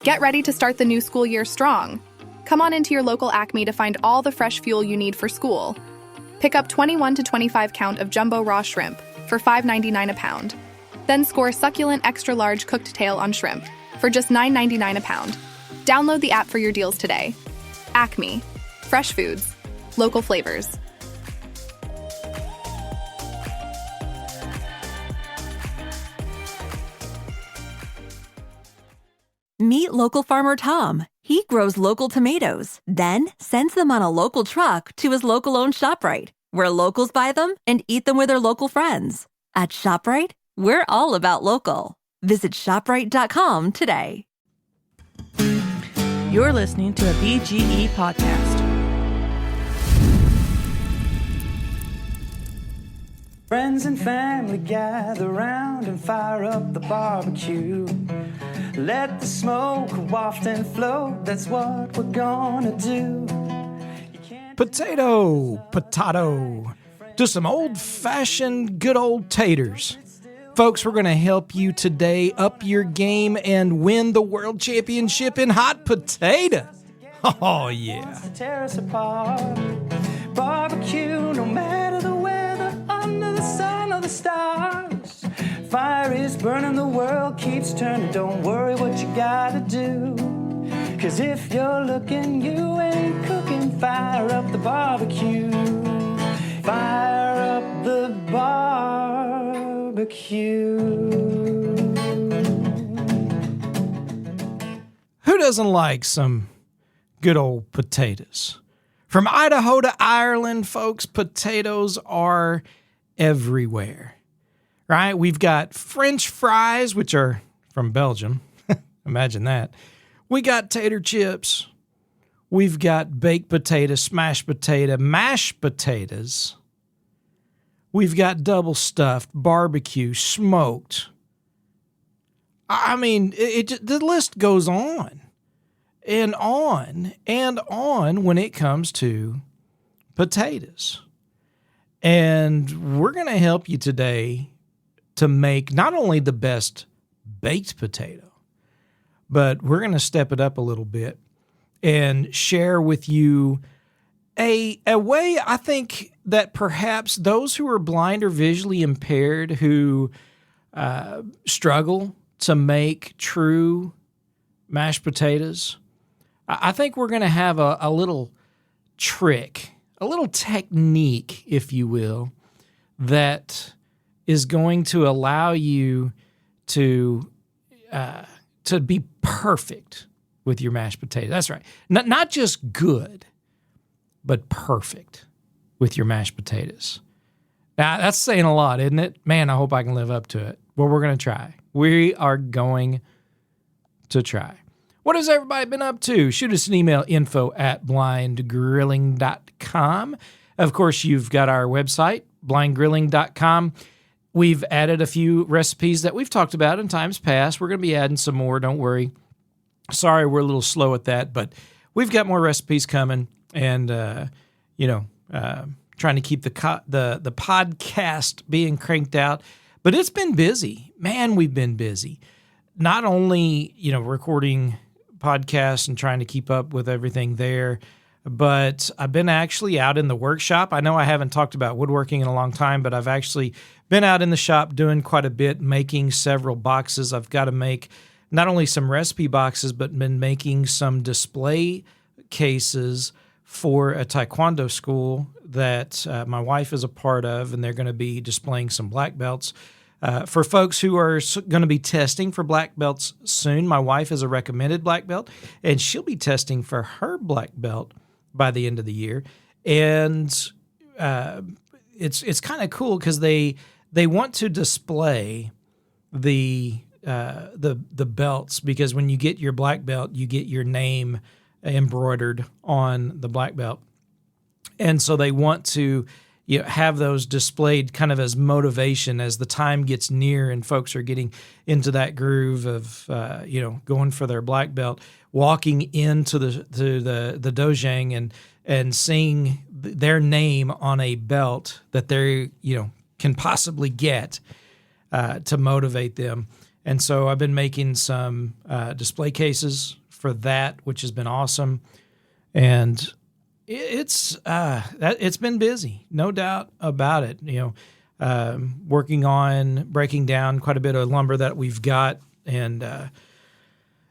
Get ready to start the new school year strong. Come on into your local Acme to find all the fresh fuel you need for school. Pick up 21 to 25 count of jumbo raw shrimp for $5.99 a pound. Then score succulent extra large cooked tail on shrimp for just $9.99 a pound. Download the app for your deals today. Acme. Fresh foods. Local flavors. Meet local farmer Tom. He grows local tomatoes, then sends them on a local truck to his local-owned ShopRite, where locals buy them and eat them with their local friends. At ShopRite, we're all about local. Visit ShopRite.com today. You're listening to a BGE podcast. Friends and family gather round and fire up the barbecue. Let the smoke waft and float, that's what we're gonna do. Potato, to some old-fashioned good old taters. Folks, we're going to help you today up your game and win the world championship in hot potato. Oh, yeah. Tear us apart. Barbecue, no matter the weather, under the sun or the stars. Fire is burning, the world keeps turning. Don't worry what you gotta do. 'Cause if you're looking, you ain't cooking. Fire up the barbecue. Fire up the barbecue. Who doesn't like some good old potatoes? From Idaho to Ireland, folks, potatoes are everywhere, right? We've got French fries, which are from Belgium. Imagine that. We got tater chips. We've got baked potato, smashed potato, mashed potatoes. We've got double stuffed, barbecue, smoked. I mean, the list goes on and on and on when it comes to potatoes. And we're going to help you today to make not only the best baked potato, but we're going to step it up a little bit and share with you a way I think that perhaps those who are blind or visually impaired who struggle to make true mashed potatoes, I think we're going to have a little trick, a little technique, if you will, that is going to allow you to be perfect with your mashed potato. That's right. Not just good, but perfect with your mashed potatoes. Now, that's saying a lot, isn't it? Man, I hope I can live up to it. Well, we're going to try. We are going to try. What has everybody been up to? Shoot us an email, info@blindgrilling.com. Of course, you've got our website, blindgrilling.com. We've added a few recipes that we've talked about in times past. We're going to be adding some more, don't worry. Sorry, we're a little slow at that, but we've got more recipes coming, and trying to keep the podcast being cranked out. But it's been busy. Man, we've been busy. Not only, recording podcasts and trying to keep up with everything there, but I've been actually out in the workshop. I know I haven't talked about woodworking in a long time, but I've actually been out in the shop doing quite a bit, making several boxes. I've got to make not only some recipe boxes, but been making some display cases for a taekwondo school that my wife is a part of, and they're going to be displaying some black belts. For folks who are going to be testing for black belts soon, my wife is a recommended black belt, and she'll be testing for her black belt by the end of the year. And it's kind of cool because they want to display the belts, because when you get your black belt, you get your name embroidered on the black belt. And so they want to have those displayed kind of as motivation as the time gets near and folks are getting into that groove of, going for their black belt, walking into the dojang and seeing their name on a belt that they, can possibly get to motivate them. And so I've been making some display cases for that, which has been awesome. And it's been busy, no doubt about it. Working on breaking down quite a bit of lumber that we've got, and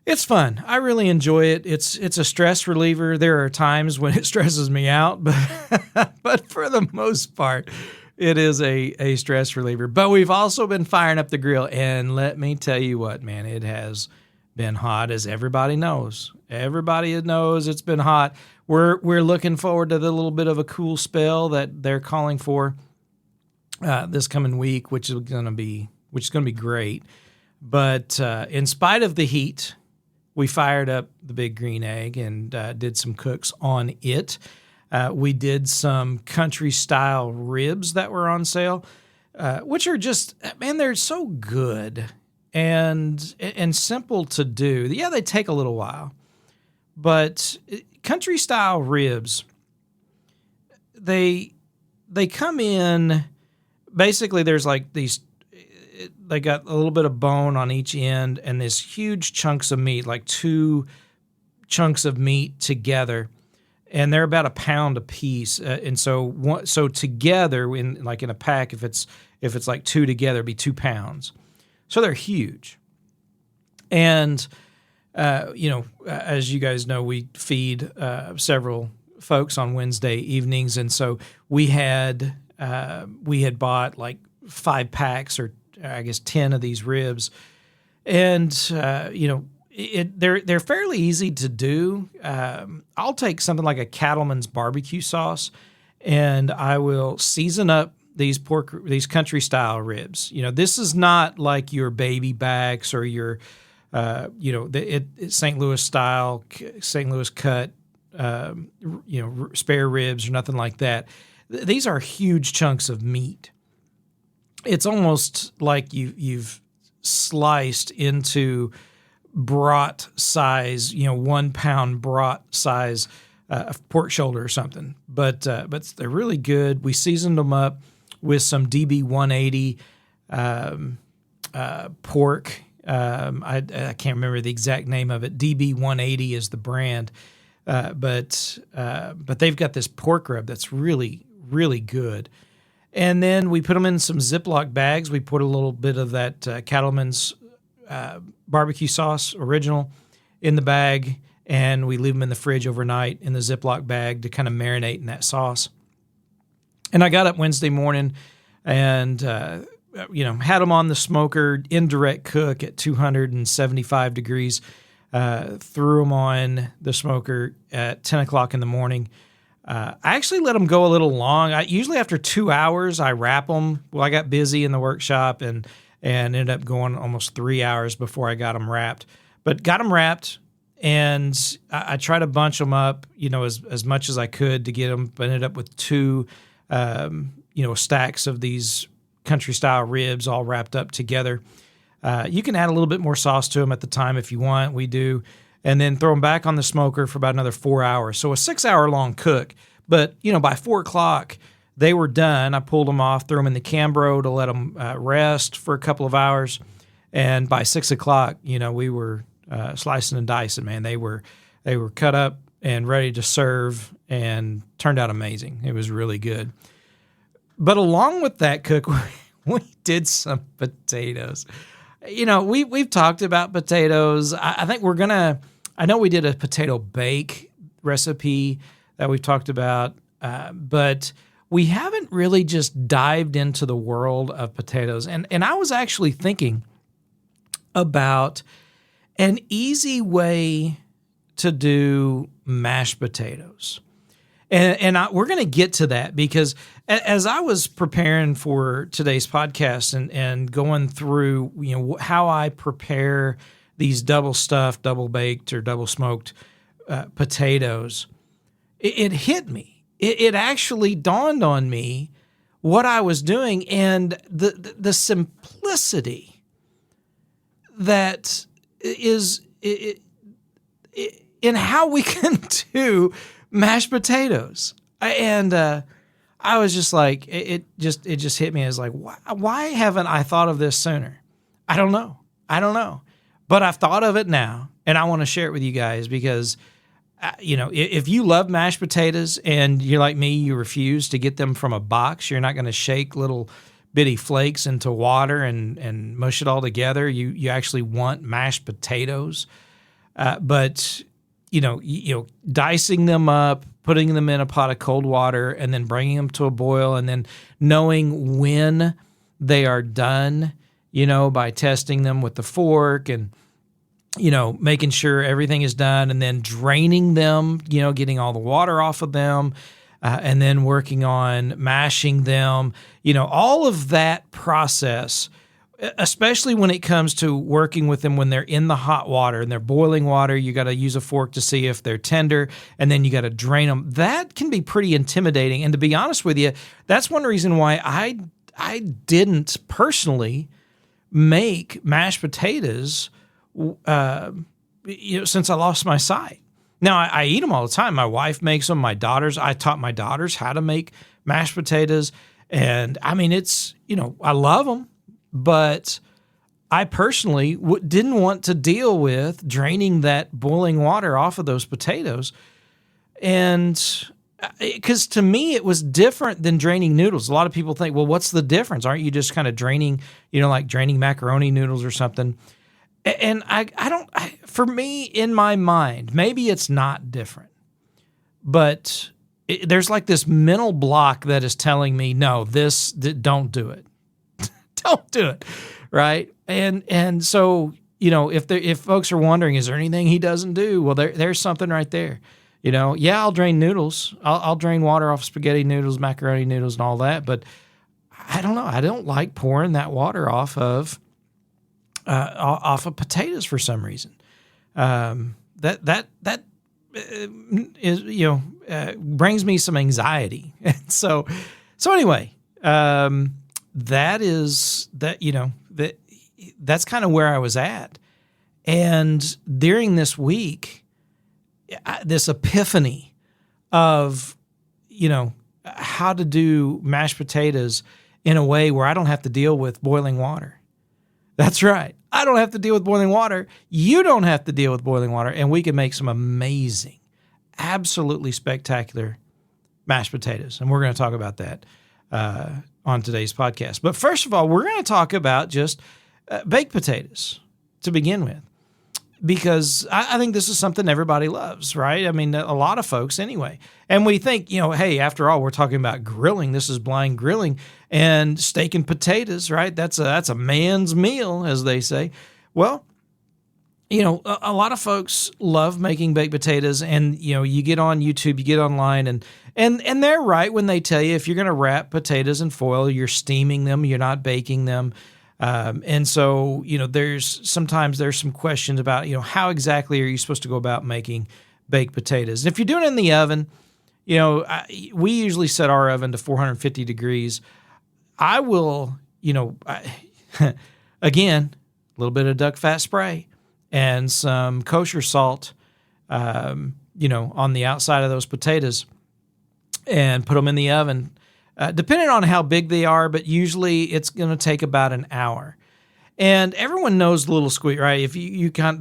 it's fun. I really enjoy it. It's a stress reliever. There are times when it stresses me out, but for the most part, it is a stress reliever. But we've also been firing up the grill, and let me tell you what, man, it has been hot, as everybody knows. Everybody knows it's been hot. We're looking forward to the little bit of a cool spell that they're calling for this coming week, which is going to be great. But in spite of the heat, we fired up the big green egg and did some cooks on it. We did some country-style ribs that were on sale, which are just, man, they're so good and simple to do. Yeah, they take a little while, but country-style ribs, they come in, basically there's like these, they got a little bit of bone on each end and this huge chunks of meat, like 2 chunks of meat together, and they're about a pound a piece. And so together in a pack, if it's like 2 together, it'd be 2 pounds. So they're huge. And as you guys know, we feed several folks on Wednesday evenings, and so we had bought like 5 packs, or I guess 10 of these ribs, and they're fairly easy to do. I'll take something like a Cattleman's barbecue sauce, and I will season up these country style ribs. This is not like your baby backs or your St. Louis style, St. Louis cut, spare ribs or nothing like that. These are huge chunks of meat. It's almost like you've sliced into brat size, 1 pound brat size pork shoulder or something. But they're really good. We seasoned them up with some DB 180 pork. I can't remember the exact name of it. DB 180 is the brand, but they've got this pork rub that's really, really good. And then we put them in some Ziploc bags. We put a little bit of that Cattleman's barbecue sauce original in the bag, and we leave them in the fridge overnight in the Ziploc bag to kind of marinate in that sauce. And I got up Wednesday morning and had them on the smoker, indirect cook at 275 degrees. Threw them on the smoker at 10 o'clock in the morning. I actually let them go a little long. Usually after 2 hours, I wrap them. Well, I got busy in the workshop and ended up going almost 3 hours before I got them wrapped. But got them wrapped, and I tried to bunch them up, as much as I could to get them. But ended up with 2, stacks of these country-style ribs all wrapped up together. You can add a little bit more sauce to them at the time if you want. We do. And then throw them back on the smoker for about another 4 hours. So a 6-hour-long cook. But, by 4 o'clock, they were done. I pulled them off, threw them in the Cambro to let them rest for a couple of hours. And by 6 o'clock, we were slicing and dicing, man. They were cut up and ready to serve and turned out amazing. It was really good. But along with that cook, we did some potatoes. We've talked about potatoes. I think I know we did a potato bake recipe that we've talked about, but we haven't really just dived into the world of potatoes. And I was actually thinking about an easy way to do mashed potatoes. And we're going to get to that because as I was preparing for today's podcast and going through, how I prepare these double stuffed, double baked, or double smoked potatoes, it hit me. It actually dawned on me what I was doing and the simplicity that is in how we can do mashed potatoes. And I was just like, it just hit me as like, why haven't I thought of this sooner? I don't know. I don't know. But I've thought of it now, and I want to share it with you guys because, if you love mashed potatoes and you're like me, you refuse to get them from a box, you're not going to shake little bitty flakes into water and mush it all together. You actually want mashed potatoes. But dicing them up, putting them in a pot of cold water, and then bringing them to a boil, and then knowing when they are done, by testing them with the fork and, making sure everything is done, and then draining them, getting all the water off of them, and then working on mashing them, all of that process, especially when it comes to working with them when they're in the hot water and they're boiling water. You got to use a fork to see if they're tender, and then you got to drain them. That can be pretty intimidating. And to be honest with you, that's one reason why I didn't personally make mashed potatoes since I lost my sight. Now, I eat them all the time. My wife makes them. I taught my daughters how to make mashed potatoes. And I mean, it's, I love them, but I personally didn't want to deal with draining that boiling water off of those potatoes. And because to me, it was different than draining noodles. A lot of people think, well, what's the difference? Aren't you just kind of draining, like draining macaroni noodles or something? And for me, in my mind, maybe it's not different, but there's like this mental block that is telling me, no, don't do it. Don't do it. Right. And so, if folks are wondering, is there anything he doesn't do? Well, there's something right there. I'll drain noodles. I'll drain water off spaghetti noodles, macaroni noodles, and all that. But I don't know. I don't like pouring that water off of potatoes for some reason. That is brings me some anxiety. And so anyway, that's kind of where I was at. And during this week, this epiphany of, how to do mashed potatoes in a way where I don't have to deal with boiling water. That's right. I don't have to deal with boiling water. You don't have to deal with boiling water. And we can make some amazing, absolutely spectacular mashed potatoes. And we're going to talk about that on today's podcast. But first of all, we're going to talk about just baked potatoes to begin with, because I think this is something everybody loves, right? I mean, a lot of folks anyway. And we think, hey, after all, we're talking about grilling. This is blind grilling and steak and potatoes, right? That's a man's meal, as they say. Well, a lot of folks love making baked potatoes, and, you get on YouTube, you get online, and they're right when they tell you if you're going to wrap potatoes in foil, you're steaming them, you're not baking them. And so, there's some questions about, how exactly are you supposed to go about making baked potatoes? And if you're doing it in the oven, we usually set our oven to 450 degrees. I will, again, a little bit of duck fat spray and some kosher salt, on the outside of those potatoes, and put them in the oven. Depending on how big they are, but usually it's going to take about an hour. And everyone knows the little squeak, right? If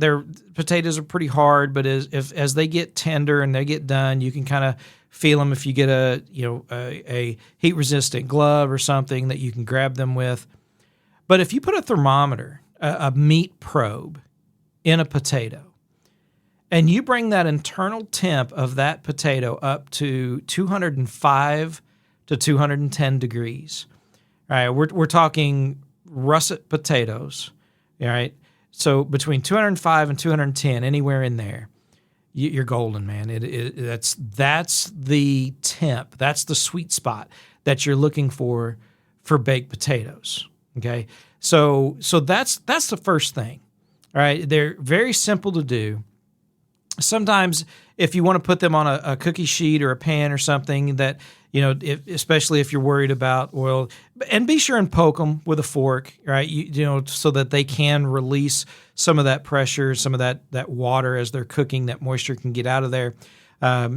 their potatoes are pretty hard, but as they get tender and they get done, you can kind of feel them if you get a heat resistant glove or something that you can grab them with. But if you put a thermometer, a meat probe, in a potato, and you bring that internal temp of that potato up to 205 to 210 degrees. All right, we're talking russet potatoes, all right? So between 205 and 210, anywhere in there, you're golden, man. That's the temp. That's the sweet spot that you're looking for baked potatoes, okay? So that's the first thing, all right? They're very simple to do. Sometimes if you want to put them on a cookie sheet or a pan or something that, especially if you're worried about oil, and be sure and poke them with a fork, right? So that they can release some of that pressure, some of that water as they're cooking, that moisture can get out of there.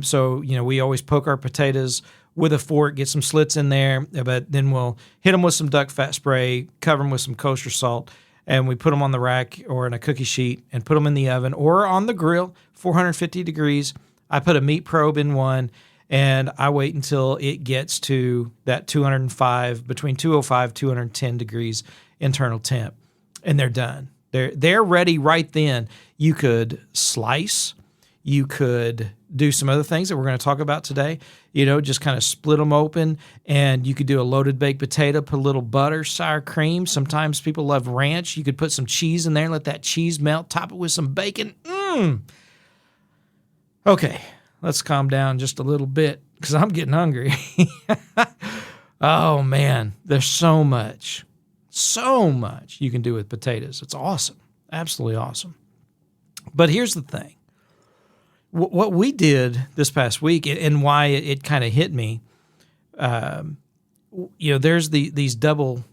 So we always poke our potatoes with a fork, get some slits in there, but then we'll hit them with some duck fat spray, cover them with some kosher salt, and we put them on the rack or in a cookie sheet and put them in the oven or on the grill, 450 degrees. I put a meat probe in one, and I wait until it gets to that 205, between 205, 210 degrees internal temp, and they're done. They're ready right then. You could slice. You could do some other things that we're going to talk about today. Just kind of split them open, and you could do a loaded baked potato, put a little butter, sour cream. Sometimes people love ranch. You could put some cheese in there and let that cheese melt, top it with some bacon. Okay, let's calm down just a little bit because I'm getting hungry. Oh, man, there's so much you can do with potatoes. It's awesome, absolutely awesome. But here's the thing. What we did this past week and why it kind of hit me, there's these double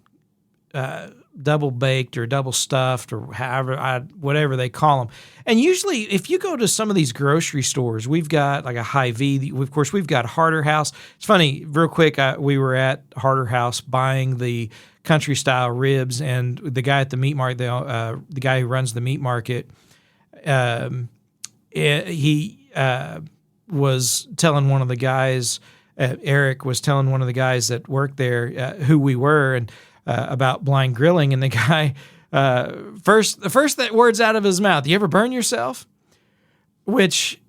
baked or double stuffed or whatever they call them. And usually if you go to some of these grocery stores, we've got like a Hy-Vee. Of course, we've got Harder House. It's funny, real quick, we were at Harder House buying the country style ribs, and the guy at the meat market, the guy who runs the meat market, he was telling one of the guys, Eric was telling one of the guys that worked there who we were and about blind grilling. And the guy, the first that words out of his mouth, "You ever burn yourself?" Which,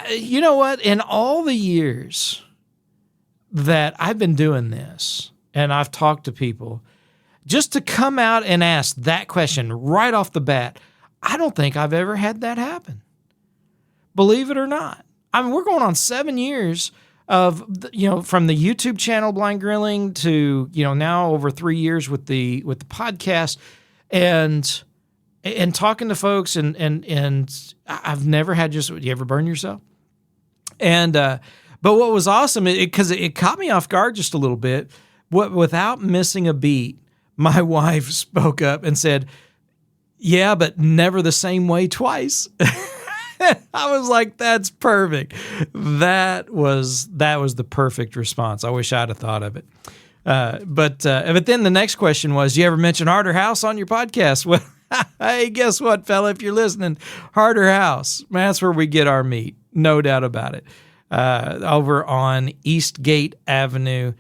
you know what? In all the years that I've been doing this and I've talked to people, just to come out and ask that question right off the bat, I don't think I've ever had that happen. Believe it or not. I mean, we're going on 7 years of, from the YouTube channel Blind Grilling to, now over 3 years with the podcast and talking to folks and I've never had just, you ever burn yourself? And, but what was awesome, because it caught me off guard just a little bit, without missing a beat, my wife spoke up and said, "Yeah, but never the same way twice." I was like, that's perfect. That was the perfect response. I wish I'd have thought of it. But then the next question was, "You ever mention Harder House on your podcast?" Well, hey, guess what, fella? If you're listening, Harder House, man, that's where we get our meat. No doubt about it. Over on South Eastgate Avenue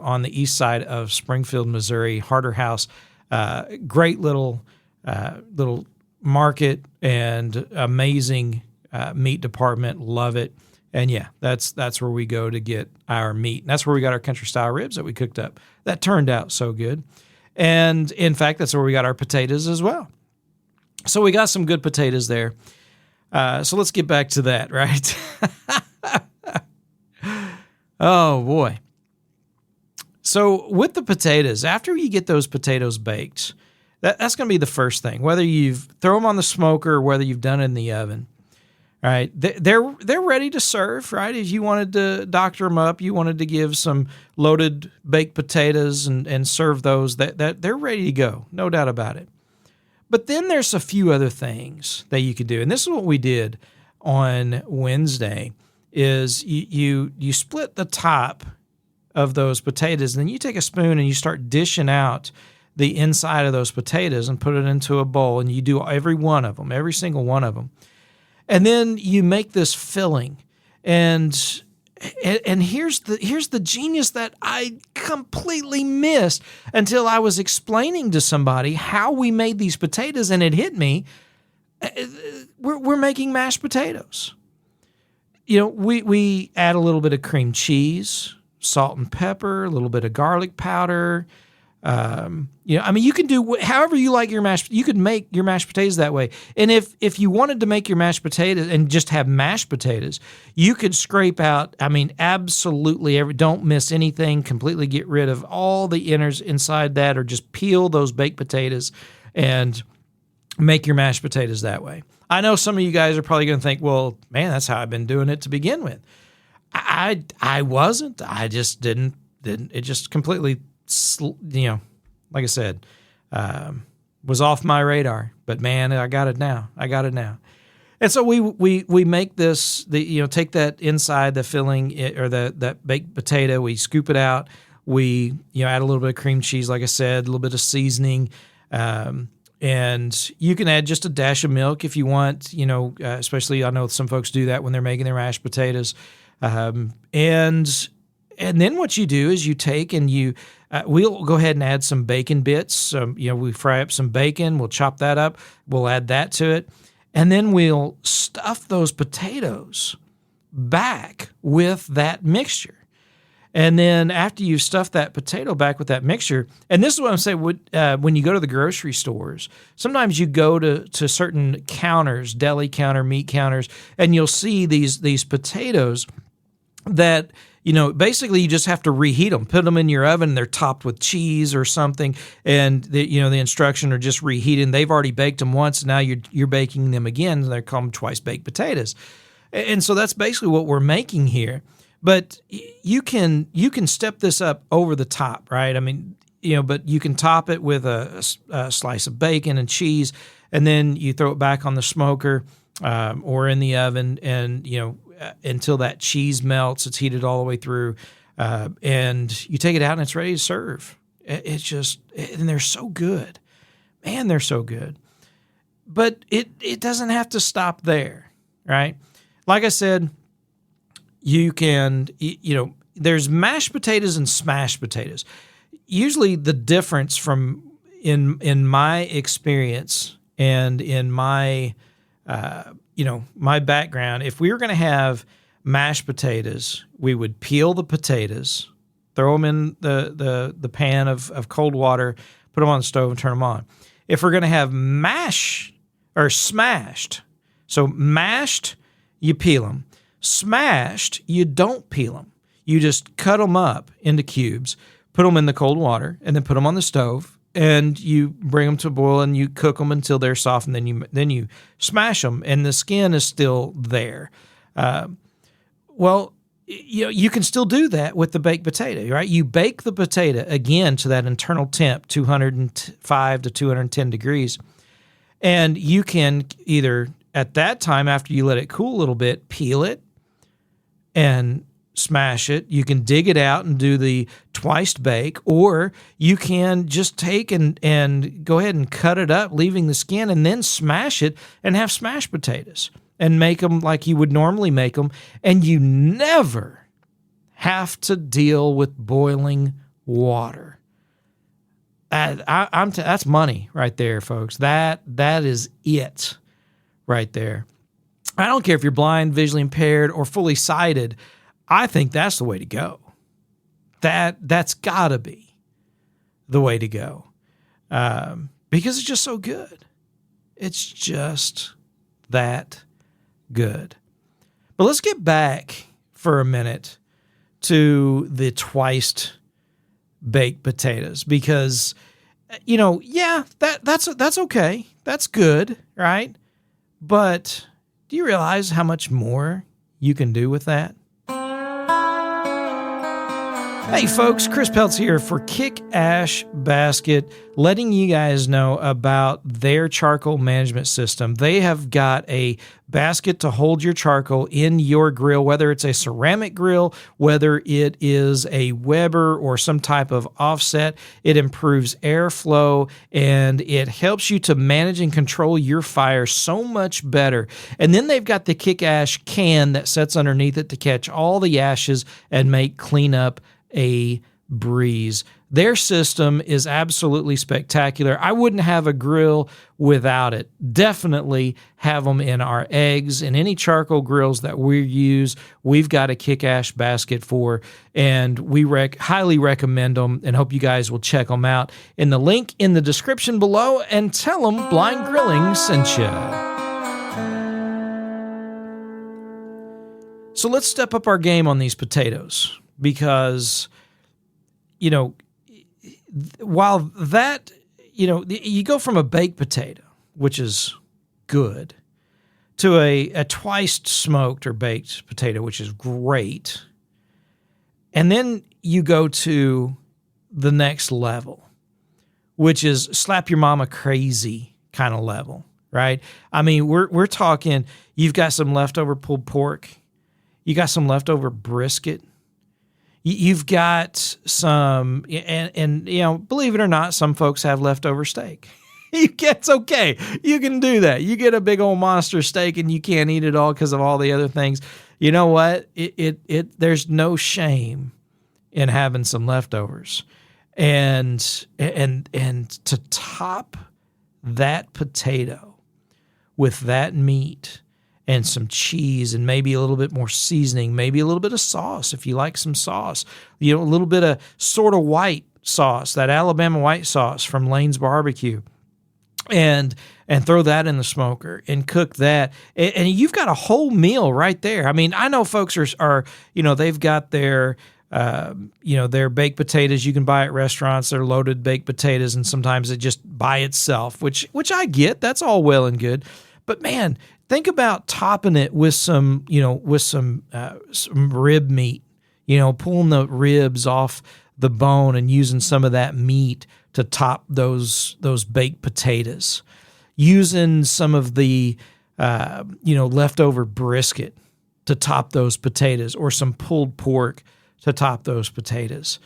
on the east side of Springfield, Missouri. Harder House, great little market and amazing meat department. Love it. And yeah, that's where we go to get our meat. And that's where we got our country style ribs that we cooked up. That turned out so good. And in fact, that's where we got our potatoes as well. So we got some good potatoes there. So let's get back to that, right? Oh boy. So with the potatoes, after you get those potatoes baked, that's going to be the first thing. Whether you've throw them on the smoker or whether you've done it in the oven, right? They're ready to serve, right? If you wanted to doctor them up, you wanted to give some loaded baked potatoes and serve those, that they're ready to go, no doubt about it. But then there's a few other things that you could do, and this is what we did on Wednesday. Is you split the top of those potatoes, and then you take a spoon and you start dishing out the inside of those potatoes and put it into a bowl, and you do every single one of them. And then you make this filling. And here's the genius that I completely missed until I was explaining to somebody how we made these potatoes, and it hit me. We're making mashed potatoes. We add a little bit of cream cheese, salt and pepper, a little bit of garlic powder. You can do however you like your mashed. You could make your mashed potatoes that way. And if you wanted to make your mashed potatoes and just have mashed potatoes, you could scrape out. Absolutely don't miss anything. Completely get rid of all the innards inside that, or just peel those baked potatoes and make your mashed potatoes that way. I know some of you guys are probably going to think, well, man, that's how I've been doing it to begin with. I wasn't. I just didn't. It just completely, like I said, was off my radar. But man, I got it now. And so we make this. Take that inside the filling or that baked potato. We scoop it out. We add a little bit of cream cheese, like I said, a little bit of seasoning. And you can add just a dash of milk if you want, especially I know some folks do that when they're making their mashed potatoes. And then what you do is you take and we'll go ahead and add some bacon bits. We fry up some bacon. We'll chop that up. We'll add that to it. And then we'll stuff those potatoes back with that mixture. And then after you stuff that potato back with that mixture, and this is what I'm saying, when you go to the grocery stores, sometimes you go to certain counters, deli counter, meat counters, and you'll see these potatoes that, basically you just have to reheat them, put them in your oven. They're topped with cheese or something, and the instruction are just reheating. They've already baked them once, and now you're baking them again. And they're called twice baked potatoes, and so that's basically what we're making here. But you can step this up over the top, right? I mean, but you can top it with a slice of bacon and cheese, and then you throw it back on the smoker or in the oven, and until that cheese melts, it's heated all the way through, and you take it out and it's ready to serve. It's just, and they're so good, man, they're so good. But it doesn't have to stop there, right? Like I said, you can, there's mashed potatoes and smashed potatoes. Usually the difference from in my experience and in my my background, if we were going to have mashed potatoes, we would peel the potatoes, throw them in the pan of cold water, put them on the stove and turn them on. If we're going to have mash or smashed, so mashed, you peel them. Smashed, you don't peel them. You just cut them up into cubes, put them in the cold water, and then put them on the stove, and you bring them to a boil, and you cook them until they're soft, and then you smash them, and the skin is still there. You can still do that with the baked potato, right? You bake the potato, again, to that internal temp, 205 to 210 degrees, and you can either, at that time, after you let it cool a little bit, peel it and smash it. You can dig it out and do the twice bake, or you can just take and go ahead and cut it up, leaving the skin, and then smash it and have smashed potatoes and make them like you would normally make them. And you never have to deal with boiling water. That's money right there, folks. That is it right there. I don't care if you're blind, visually impaired, or fully sighted. I think that's the way to go. That's got to be the way to go, because it's just so good. It's just that good. But let's get back for a minute to the twice baked potatoes, because that's okay. That's good, right? But do you realize how much more you can do with that? Hey folks, Chris Peltz here for Kick Ash Basket, letting you guys know about their charcoal management system. They have got a basket to hold your charcoal in your grill, whether it's a ceramic grill, whether it is a Weber or some type of offset. It improves airflow, and it helps you to manage and control your fire so much better. And then they've got the Kick Ash can that sits underneath it to catch all the ashes and make cleanup a breeze. Their system is absolutely spectacular. I wouldn't have a grill without it. Definitely have them in our eggs and any charcoal grills that we use. We've got a Kick Ash basket for, and we highly recommend them, and hope you guys will check them out in the link in the description below, and tell them Blind Grilling sent you. So let's step up our game on these potatoes, because, while that, you go from a baked potato, which is good, to a twice smoked or baked potato, which is great. And then you go to the next level, which is slap your mama crazy kind of level, right? I mean, we're talking, you've got some leftover pulled pork, you got some leftover brisket, You've got some, and believe it or not, some folks have leftover steak. It's okay. You can do that. You get a big old monster steak and you can't eat it all because of all the other things. You know what? There's no shame in having some leftovers, and to top that potato with that meat and some cheese and maybe a little bit more seasoning, maybe a little bit of sauce if you like some sauce, a little bit of sort of white sauce, that Alabama white sauce from Lane's Barbecue, and throw that in the smoker and cook that. And you've got a whole meal right there. I mean, I know folks are they've got their their baked potatoes you can buy at restaurants. They're loaded baked potatoes, and sometimes it just by itself, which I get. That's all well and good. But man, think about topping it with some rib meat, pulling the ribs off the bone and using some of that meat to top those baked potatoes, using some of the leftover brisket to top those potatoes, or some pulled pork to top those potatoes.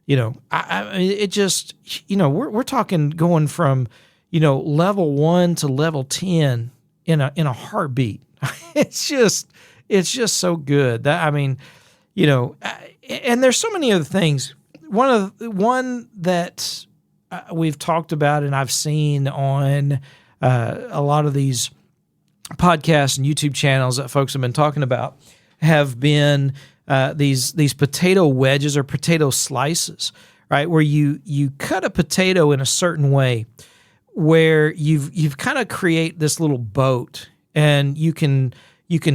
It just, we're talking going from level 1 to level 10 in a heartbeat. It's just so good. And there's so many other things. One that we've talked about and I've seen on a lot of these podcasts and YouTube channels that folks have been talking about have been these potato wedges or potato slices, right? Where you cut a potato in a certain way, where you've kind of create this little boat, and you can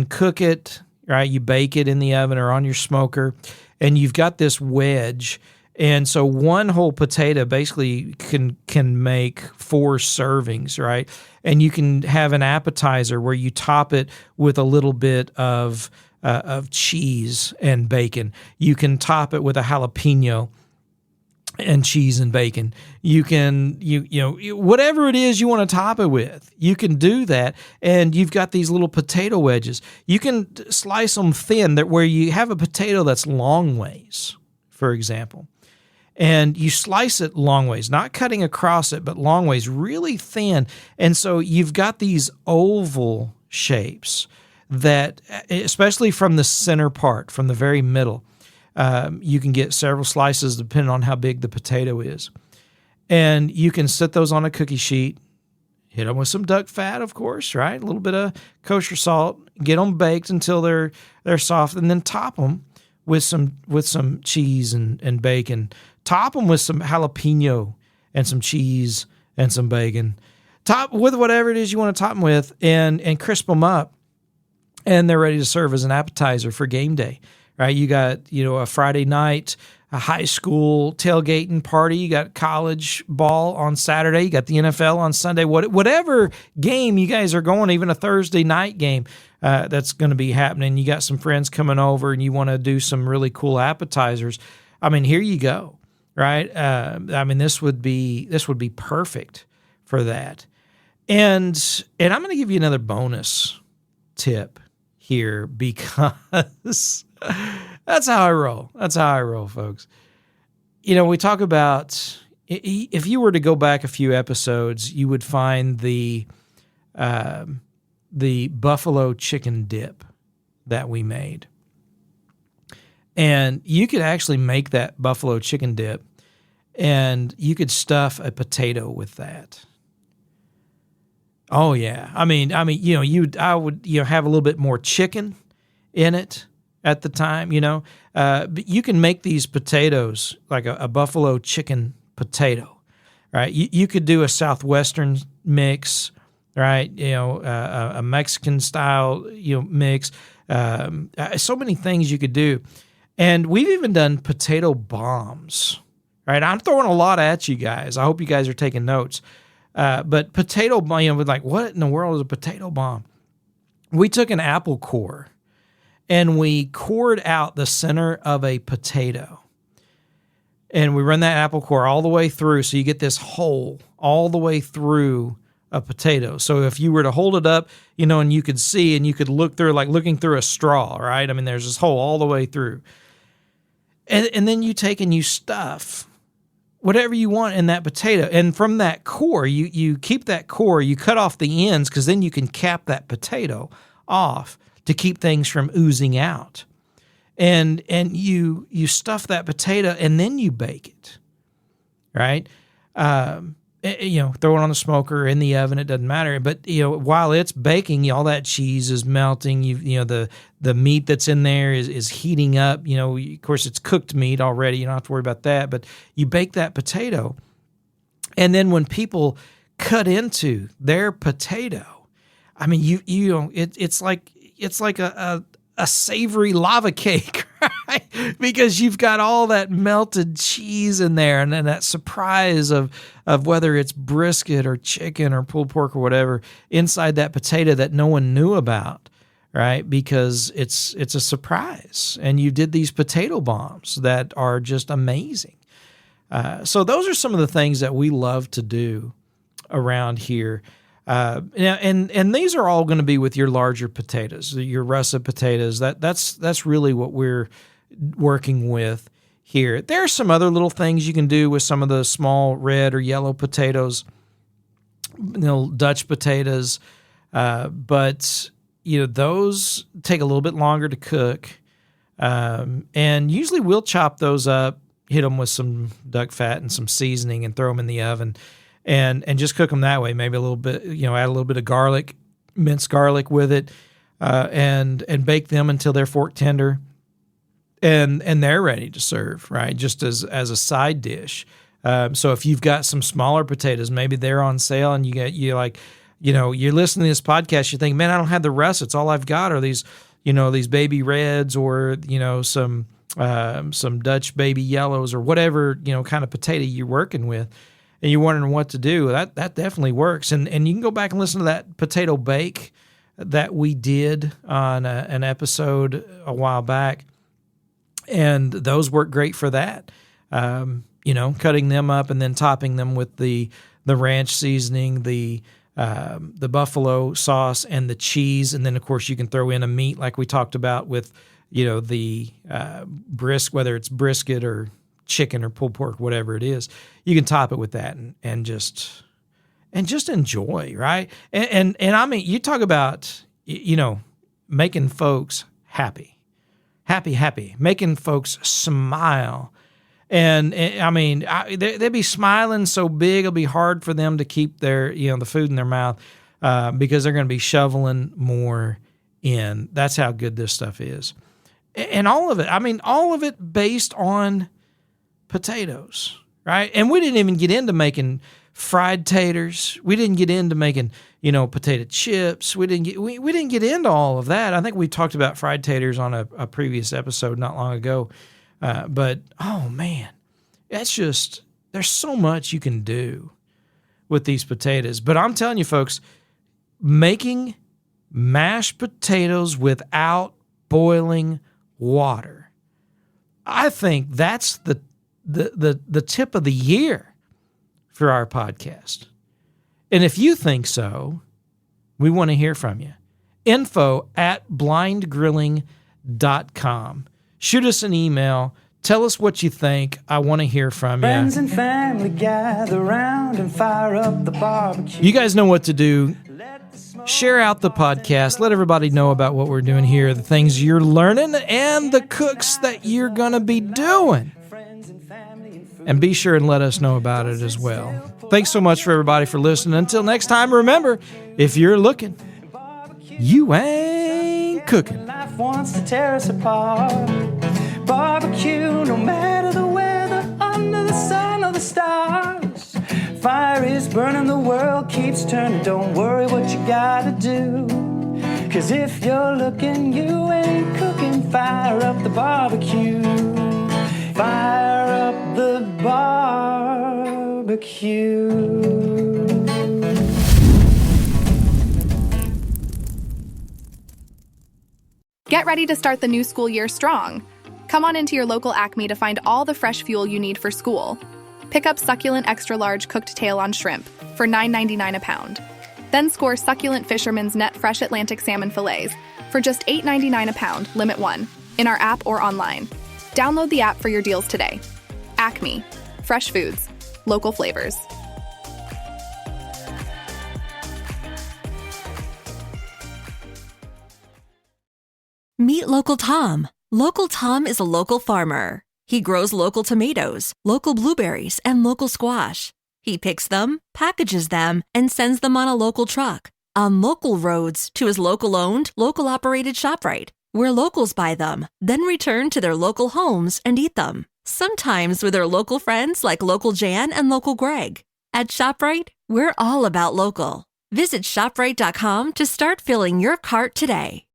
cook it, right? You bake it in the oven or on your smoker, and you've got this wedge. And so one whole potato basically can make 4 servings, right? And you can have an appetizer where you top it with a little bit of cheese and bacon. You can top it with a jalapeno and cheese and bacon. You can, whatever it is you want to top it with, you can do that. And you've got these little potato wedges. You can slice them thin, that where you have a potato that's long ways, for example. And you slice it long ways, not cutting across it, but long ways, really thin. And so you've got these oval shapes that, especially from the center part, from the very middle, you can get several slices depending on how big the potato is. And you can set those on a cookie sheet, hit them with some duck fat, of course, right? A little bit of kosher salt, get them baked until they're soft, and then top them with some cheese and bacon. Top them with some jalapeno and some cheese and some bacon. Top with whatever it is you want to top them with, and crisp them up, and they're ready to serve as an appetizer for game day. Right, you got a Friday night, a high school tailgating party. You got college ball on Saturday. You got the NFL on Sunday. Whatever game you guys are going, even a Thursday night game that's going to be happening. You got some friends coming over, and you want to do some really cool appetizers. I mean, here you go. Right. This would be perfect for that. And I'm going to give you another bonus tip here, because that's how I roll. That's how I roll, folks. We talk about, if you were to go back a few episodes, you would find the buffalo chicken dip that we made. And you could actually make that buffalo chicken dip, and you could stuff a potato with that. Oh yeah. I would have a little bit more chicken in it at the time, but you can make these potatoes like a buffalo chicken potato, right? You could do a Southwestern mix, right? A Mexican style, mix. So many things you could do. And we've even done potato bombs, right? I'm throwing a lot at you guys. I hope you guys are taking notes. But potato bomb, like, what in the world is a potato bomb? We took an apple core and we cored out the center of a potato. And we run that apple core all the way through, so you get this hole all the way through a potato. So if you were to hold it up, and you could see and you could look through, like looking through a straw, right? There's this hole all the way through. And then you take and you stuff whatever you want in that potato. And from that core, you keep that core, you cut off the ends because then you can cap that potato off to keep things from oozing out. And you stuff that potato and then you bake it, right? Throw it on the smoker, in the oven, it doesn't matter. But, while it's baking, all that cheese is melting. The meat that's in there is heating up. Of course, it's cooked meat already. You don't have to worry about that. But you bake that potato. And then when people cut into their potato, I mean, it's like a savory lava cake, right? Because you've got all that melted cheese in there, and then that surprise of whether it's brisket or chicken or pulled pork or whatever inside that potato that no one knew about, right? Because it's a surprise, and you did these potato bombs that are just amazing. So those are some of the things that we love to do around here. And these are all going to be with your larger potatoes, your russet potatoes. That's really what we're working with here. There are some other little things you can do with some of the small red or yellow potatoes, Dutch potatoes, but those take a little bit longer to cook. And usually we'll chop those up, hit them with some duck fat and some seasoning, and throw them in the oven. And just cook them that way. Maybe a little bit, add a little bit of garlic, minced garlic with it, and bake them until they're fork tender, and they're ready to serve, right? Just as a side dish. So if you've got some smaller potatoes, maybe they're on sale, and you're listening to this podcast, you think, man, I don't have the russets. All I've got are these baby reds, or some Dutch baby yellows, or whatever kind of potato you're working with. And you're wondering what to do, that definitely works. And you can go back and listen to that potato bake that we did on an episode a while back. And those work great for that. Cutting them up and then topping them with the ranch seasoning, the buffalo sauce, and the cheese. And then, of course, you can throw in a meat like we talked about with, the whether it's brisket or chicken or pulled pork, whatever it is, you can top it with that and just enjoy, right? And I mean, you talk about, making folks happy, making folks smile. And I mean, they'd be smiling so big, it'll be hard for them to keep their, the food in their mouth, because they're going to be shoveling more in. That's how good this stuff is. And all of it based on potatoes, right? And we didn't even get into making fried taters. We didn't get into making, potato chips. We didn't get into all of that. I think we talked about fried taters on a previous episode not long ago. But oh man, that's just, there's so much you can do with these potatoes. But I'm telling you folks, making mashed potatoes without boiling water, I think that's the tip of the year for our podcast. And if you think so, we want to hear from you. info@blindgrilling.com. Shoot us an email. Tell us what you think. I want to hear from you. Friends and family gather round and fire up the barbecue. You guys know what to do. Share out the podcast. Let everybody know about what we're doing here, the things you're learning, and the cooks that you're going to be doing. And be sure and let us know about it as well. Thanks so much for everybody for listening. Until next time, remember, if you're looking, you ain't cooking. Life wants to tear us apart. Barbecue, no matter the weather, under the sun or the stars. Fire is burning, the world keeps turning. Don't worry what you gotta do. 'Cause if you're looking, you ain't cooking. Fire up the barbecue. Fire up the barbecue. Get ready to start the new school year strong. Come on into your local Acme to find all the fresh fuel you need for school. Pick up succulent extra large cooked tail on shrimp for $9.99 a pound. Then score succulent Fisherman's Net fresh Atlantic salmon fillets for just $8.99 a pound, limit 1, in our app or online. Download the app for your deals today. Acme. Fresh foods. Local flavors. Meet Local Tom. Local Tom is a local farmer. He grows local tomatoes, local blueberries, and local squash. He picks them, packages them, and sends them on a local truck, on local roads to his local-owned, local-operated ShopRite, where locals buy them, then return to their local homes and eat them, sometimes with their local friends like Local Jan and Local Greg. At ShopRite, we're all about local. Visit ShopRite.com to start filling your cart today.